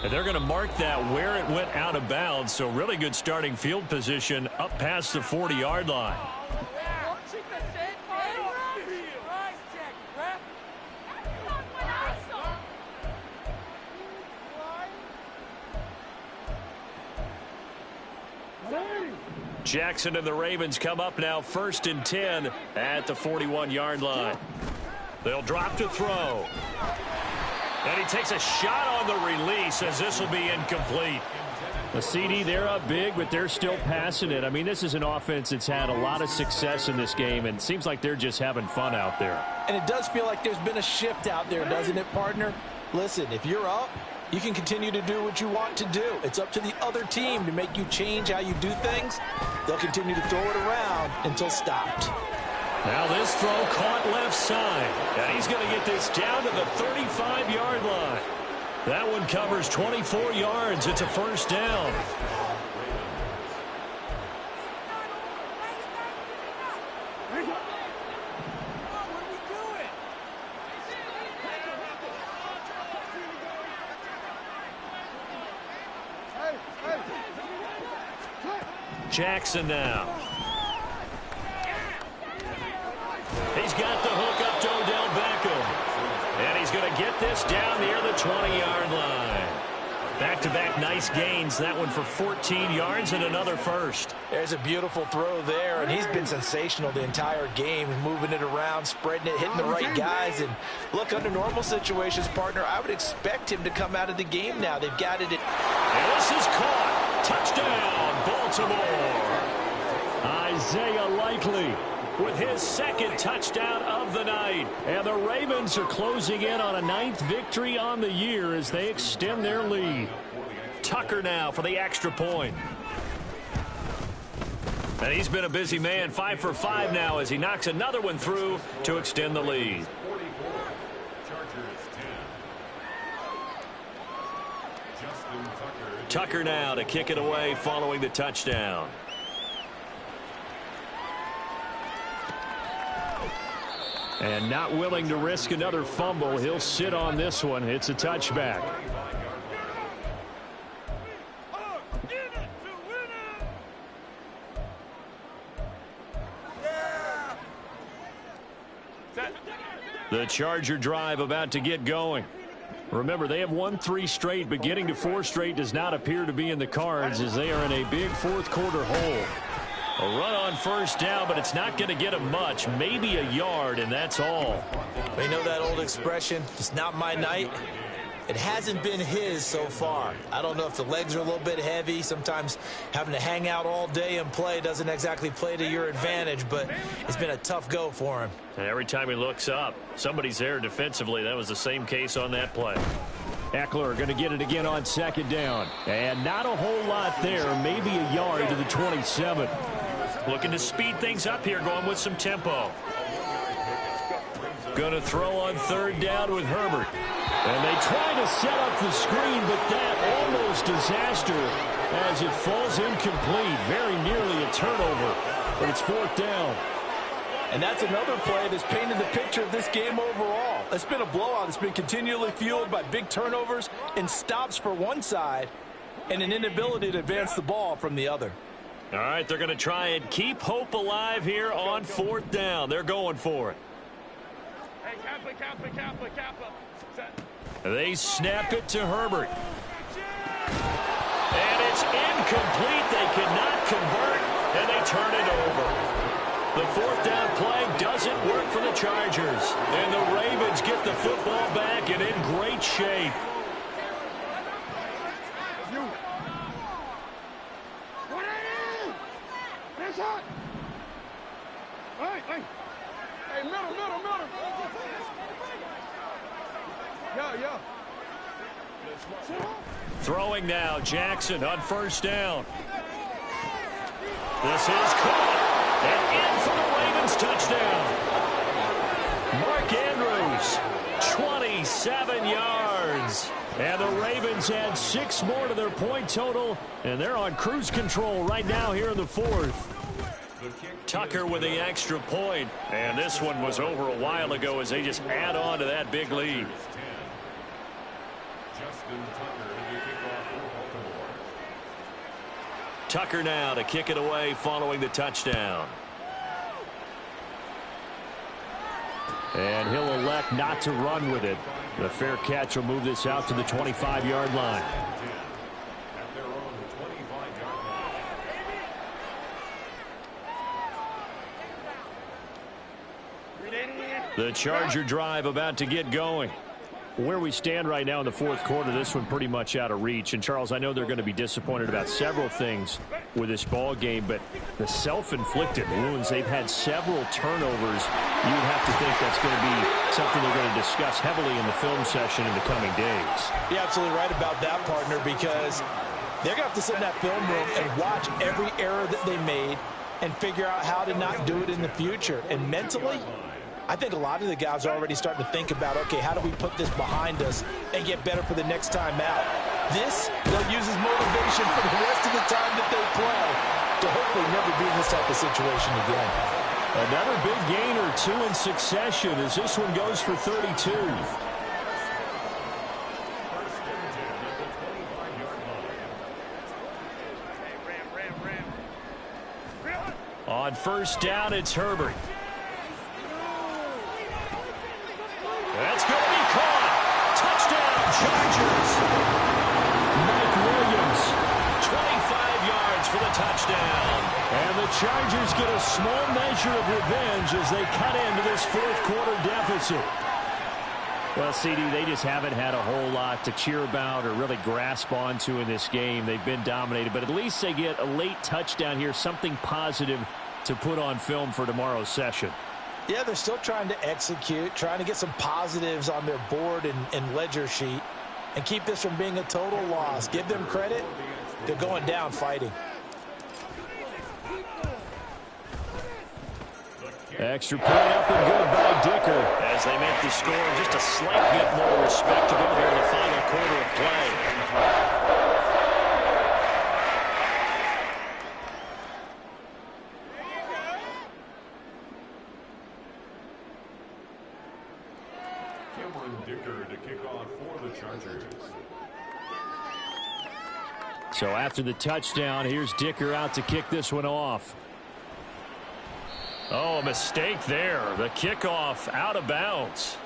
And they're going to mark that where it went out of bounds, so really good starting field position up past the 40-yard line. Jackson and the Ravens come up now 1st and 10 at the 41-yard line. They'll drop to throw. And he takes a shot on the release as this will be incomplete. The CD, they're up big, but they're still passing it. I mean, this is an offense that's had a lot of success in this game, and it seems like they're just having fun out there. And it does feel like there's been a shift out there, doesn't it, partner? Listen, if you're up, you can continue to do what you want to do. It's up to the other team to make you change how you do things. They'll continue to throw it around until stopped. Now this throw caught left side. And he's going to get this down to the 35-yard line. That one covers 24 yards. It's a first down. Jackson now. He's got the hook up to Odell Beckham. And he's going to get this down near the 20-yard line. Back-to-back nice gains. That one for 14 yards and another first. There's a beautiful throw there, and he's been sensational the entire game, moving it around, spreading it, hitting the right guys. And look, under normal situations, partner, I would expect him to come out of the game now. They've got it. And this is caught. Touchdown, Baltimore. Isaiah Likely with his second touchdown of the night. And the Ravens are closing in on a 9th victory on the year as they extend their lead. Tucker now for the extra point. And he's been a busy man, 5 for 5 now as he knocks another one through to extend the lead. Tucker now to kick it away following the touchdown. And not willing to risk another fumble. He'll sit on this one. It's a touchback. The Charger drive about to get going. Remember, they have won 3 straight, but getting to 4 straight does not appear to be in the cards as they are in a big fourth-quarter hole. A run on first down, but it's not going to get them much, maybe a yard, and that's all. We know that old expression, it's not my night. It hasn't been his so far. I don't know if the legs are a little bit heavy. Sometimes having to hang out all day and play doesn't exactly play to your advantage, but it's been a tough go for him. And every time he looks up, somebody's there defensively. That was the same case on that play. Eckler going to get it again on second down. And not a whole lot there, maybe a yard to the 27. Looking to speed things up here, going with some tempo. Going to throw on third down with Herbert. And they try to set up the screen, but that almost disaster as it falls incomplete. Very nearly a turnover, but it's fourth down. And that's another play that's painted the picture of this game overall. It's been a blowout. It's been continually fueled by big turnovers and stops for one side and an inability to advance the ball from the other. All right, they're going to try and keep hope alive here on fourth down. They're going for it. Hey, Kappa. They snap it to Herbert. And it's incomplete. They cannot convert, and they turn it over. The fourth down play doesn't work for the Chargers. And the Ravens get the football back and in great shape. Hey, middle. Yeah. Throwing now, Jackson on first down. This is caught. And in for the Ravens touchdown. Mark Andrews, 27 yards. And the Ravens add 6 more to their point total, and they're on cruise control right now here in the fourth. Tucker with the extra point, and this one was over a while ago as they just add on to that big lead. Tucker now to kick it away following the touchdown. And he'll elect not to run with it. The fair catch will move this out to the 25-yard line. The Charger drive about to get going. Where we stand right now in the fourth quarter, this one pretty much out of reach. And, Charles, I know they're going to be disappointed about several things with this ball game, but the self-inflicted wounds, they've had several turnovers. You would have to think that's going to be something they're going to discuss heavily in the film session in the coming days. You're absolutely right about that, partner, because they're going to have to sit in that film room and watch every error that they made and figure out how to not do it in the future. And mentally, I think a lot of the guys are already starting to think about, okay, how do we put this behind us and get better for the next time out? This, they'll use as motivation for the rest of the time that they play to hopefully never be in this type of situation again. Another big gain or two in succession as this one goes for 32. On first down, it's Herbert. That's going to be caught. Touchdown, Chargers. Mike Williams, 25 yards for the touchdown. And the Chargers get a small measure of revenge as they cut into this fourth quarter deficit. Well, CD, they just haven't had a whole lot to cheer about or really grasp onto in this game. They've been dominated, but at least they get a late touchdown here, something positive to put on film for tomorrow's session. Yeah, they're still trying to execute, trying to get some positives on their board and ledger sheet and keep this from being a total loss. Give them credit. They're going down fighting. Extra point up and good by Dicker. As they make the score just a slight bit more respectable here in the final quarter of play. To kick off for the Chargers. So after the touchdown, here's Dicker out to kick this one off. Oh, a mistake there. The kickoff out of bounds.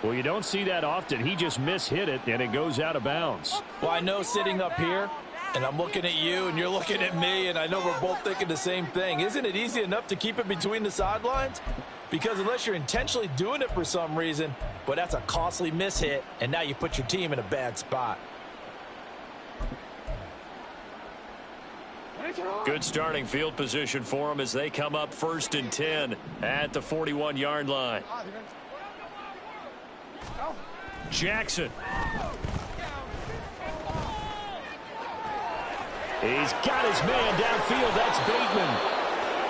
Well, you don't see that often. He just mishit it, and it goes out of bounds. Well, I know sitting up here, and I'm looking at you, and you're looking at me, and I know we're both thinking the same thing. Isn't it easy enough to keep it between the sidelines? Because unless you're intentionally doing it for some reason, well, that's a costly mishit, and now you put your team in a bad spot. Good starting field position for them as they come up 1st and 10 at the 41-yard line. Jackson. He's got his man downfield. That's Bateman.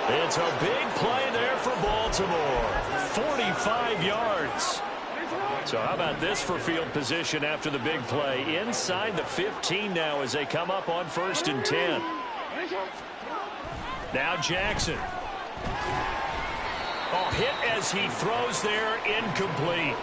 It's a big play there for Baltimore. 45 yards. So how about this for field position after the big play? Inside the 15 now as they come up on 1st and 10. Now Jackson. Oh, hit as he throws there, incomplete.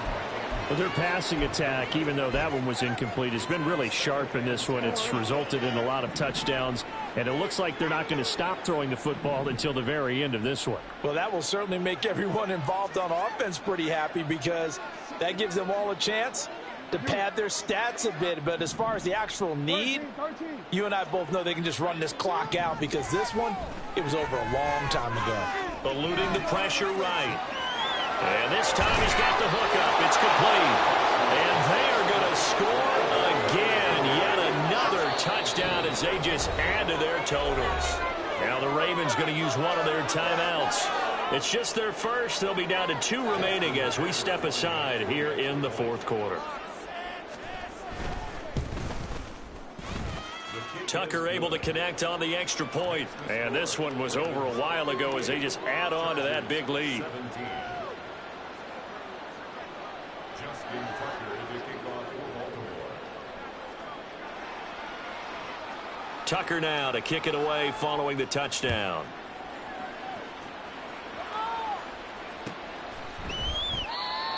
Well, their passing attack, even though that one was incomplete, has been really sharp in this one. It's resulted in a lot of touchdowns, and it looks like they're not going to stop throwing the football until the very end of this one. Well, that will certainly make everyone involved on offense pretty happy because that gives them all a chance to pad their stats a bit. But as far as the actual need, you and I both know they can just run this clock out because this one, it was over a long time ago. Eluding the pressure right. And this time he's got the hook up. It's complete. And they are going to score again. Yet another touchdown as they just add to their totals. Now the Ravens going to use one of their timeouts. It's just their first. They'll be down to 2 remaining as we step aside here in the fourth quarter. Tucker able to connect on the extra point. And this one was over a while ago as they just add on to that big lead. Tucker now to kick it away following the touchdown.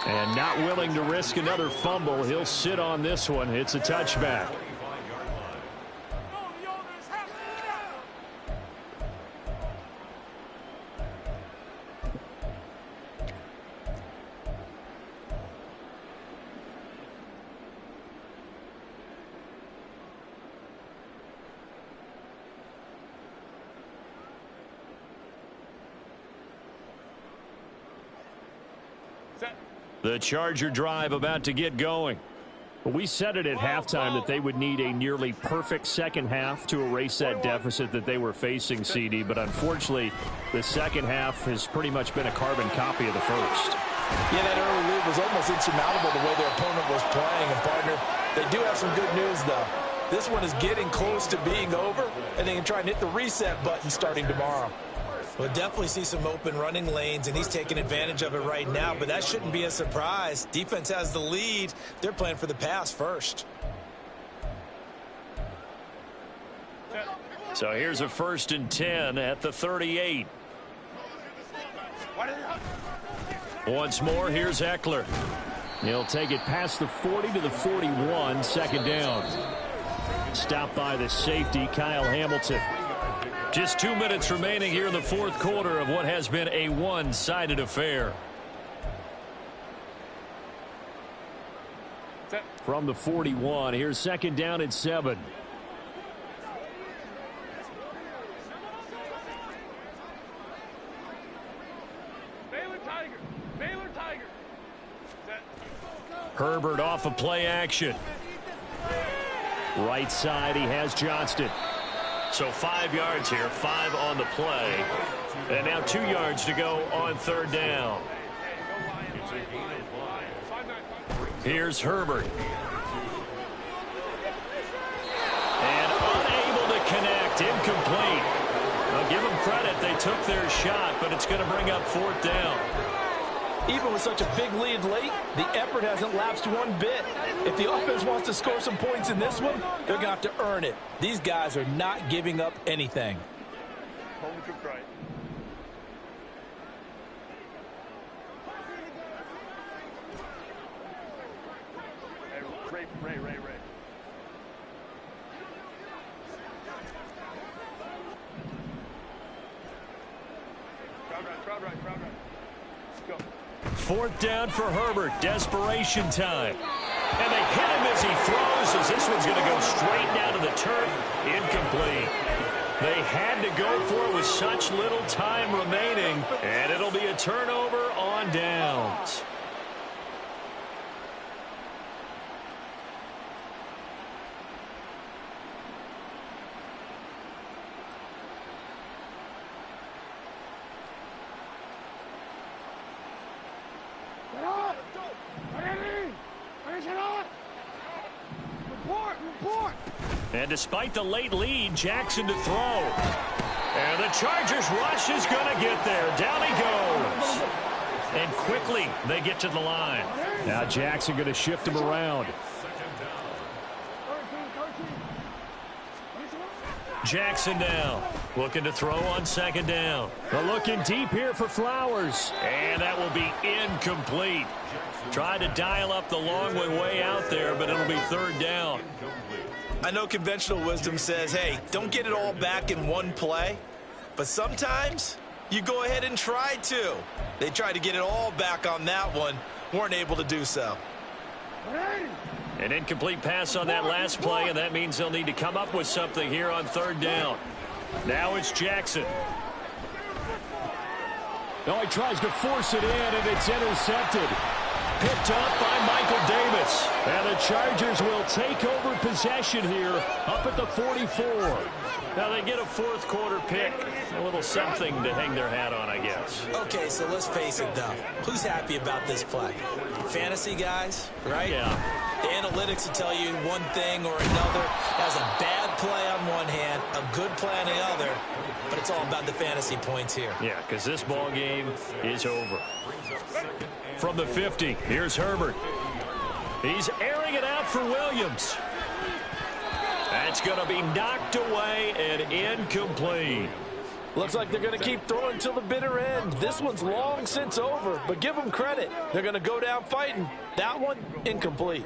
And not willing to risk another fumble. He'll sit on this one. It's a touchback. The Charger drive about to get going. We said it at halftime that they would need a nearly perfect second half to erase that deficit that they were facing, CD. But unfortunately, the second half has pretty much been a carbon copy of the first. Yeah, that early lead was almost insurmountable the way their opponent was playing. And, partner, they do have some good news, though. This one is getting close to being over, and they can try and hit the reset button starting tomorrow. We'll definitely see some open running lanes, and he's taking advantage of it right now, but that shouldn't be a surprise. Defense has the lead. They're playing for the pass first. So here's a 1st and 10 at the 38. Once more, here's Eckler. He'll take it past the 40 to the 41, second down. Stopped by the safety, Kyle Hamilton. Just 2 minutes remaining here in the fourth quarter of what has been a one-sided affair. From the 41, here's second down and 7. Baylor Tiger. Herbert off of play action. Right side, he has Johnston. So 5 yards here, 5 on the play. And now 2 yards to go on third down. Here's Herbert. And unable to connect, incomplete. I'll give them credit, they took their shot, but it's going to bring up fourth down. Even with such a big lead late, the effort hasn't lapsed one bit. If the offense wants to score some points in this one, they're going to have to earn it. These guys are not giving up anything. Ray. Crowd right. Let's go. Fourth down for Herbert. Desperation time. And they hit him as he throws, as this one's going to go straight down to the turf. Incomplete. They had to go for it with such little time remaining. And it'll be a turnover on downs. And despite the late lead, Jackson to throw. And the Chargers rush is going to get there. Down he goes. And quickly they get to the line. Now Jackson going to shift him around. Jackson down. Looking to throw on second down. But looking deep here for Flowers. And that will be incomplete. Tried to dial up the long way out there, but it'll be third down. I know conventional wisdom says, hey, don't get it all back in one play. But sometimes you go ahead and try to. They tried to get it all back on that one. Weren't able to do so. An incomplete pass on that last play, and that means they'll need to come up with something here on third down. Now it's Jackson. No, he tries to force it in, and it's intercepted. Picked up by Michael Davis. And the Chargers will take over possession here up at the 44. Now they get a fourth quarter pick. A little something to hang their hat on, I guess. Okay, so let's face it, though. Who's happy about this play? Fantasy guys, right? Yeah. The analytics will tell you one thing or another. Has a bad play on one hand, a good play on the other, but it's all about the fantasy points here. Yeah, because this ball game is over. From the 50, here's Herbert. He's airing it out for Williams. That's going to be knocked away and incomplete. Looks like they're going to keep throwing till the bitter end. This one's long since over, but give them credit. They're going to go down fighting. That one, incomplete.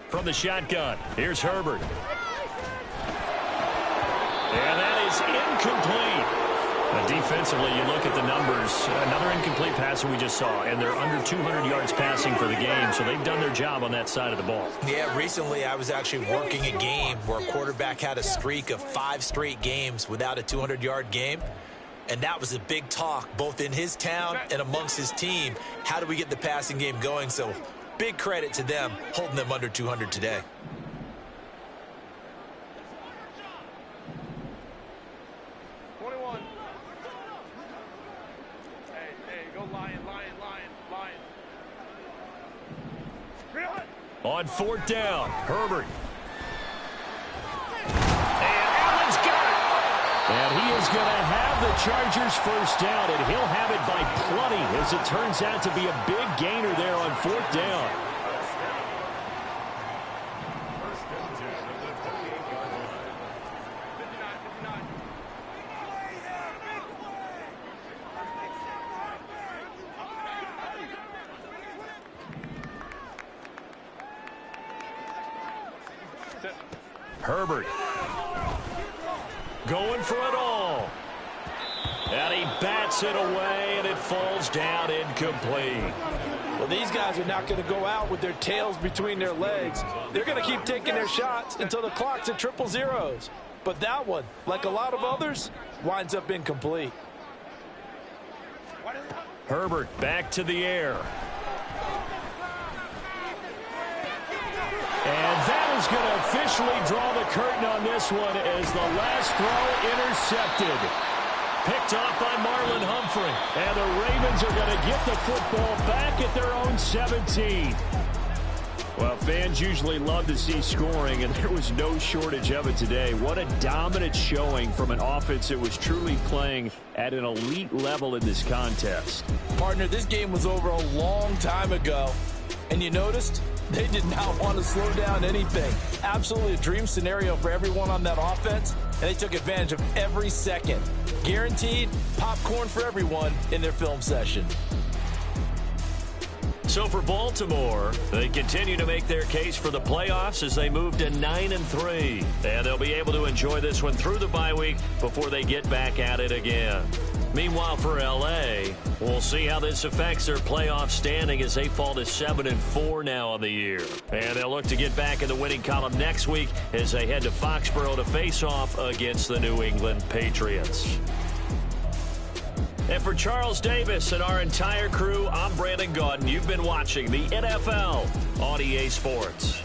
From the shotgun, here's Herbert. And that is incomplete. Defensively, you look at the numbers. Another incomplete pass that we just saw, and they're under 200 yards passing for the game, so they've done their job on that side of the ball. Yeah, recently I was actually working a game where a quarterback had a streak of 5 straight games without a 200-yard game. And that was a big talk, both in his town and amongst his team. How do we get the passing game going? So big credit to them, holding them under 200 today. On fourth down, Herbert. And Allen's got it. And he is going to have the Chargers first down, and he'll have it by plenty as it turns out to be a big gainer there on fourth down. Herbert going for it all. And he bats it away, and it falls down incomplete. Well, these guys are not going to go out with their tails between their legs. They're going to keep taking their shots until the clock's at triple zeros. But that one, like a lot of others, winds up incomplete. Herbert back to the air. And that is going to officially draw the curtain on this one as the last throw intercepted. Picked off by Marlon Humphrey. And the Ravens are going to get the football back at their own 17. Well, fans usually love to see scoring, and there was no shortage of it today. What a dominant showing from an offense that was truly playing at an elite level in this contest. Partner, this game was over a long time ago. And you noticed they did not want to slow down anything. Absolutely a dream scenario for everyone on that offense, and they took advantage of every second. Guaranteed popcorn for everyone in their film session. So for Baltimore, they continue to make their case for the playoffs as they move to 9-3. And they'll be able to enjoy this one through the bye week before they get back at it again. Meanwhile, for L.A., we'll see how this affects their playoff standing as they fall to 7-4 now on the year. And they'll look to get back in the winning column next week as they head to Foxborough to face off against the New England Patriots. And for Charles Davis and our entire crew, I'm Brandon Gaudin. You've been watching the NFL on EA Sports.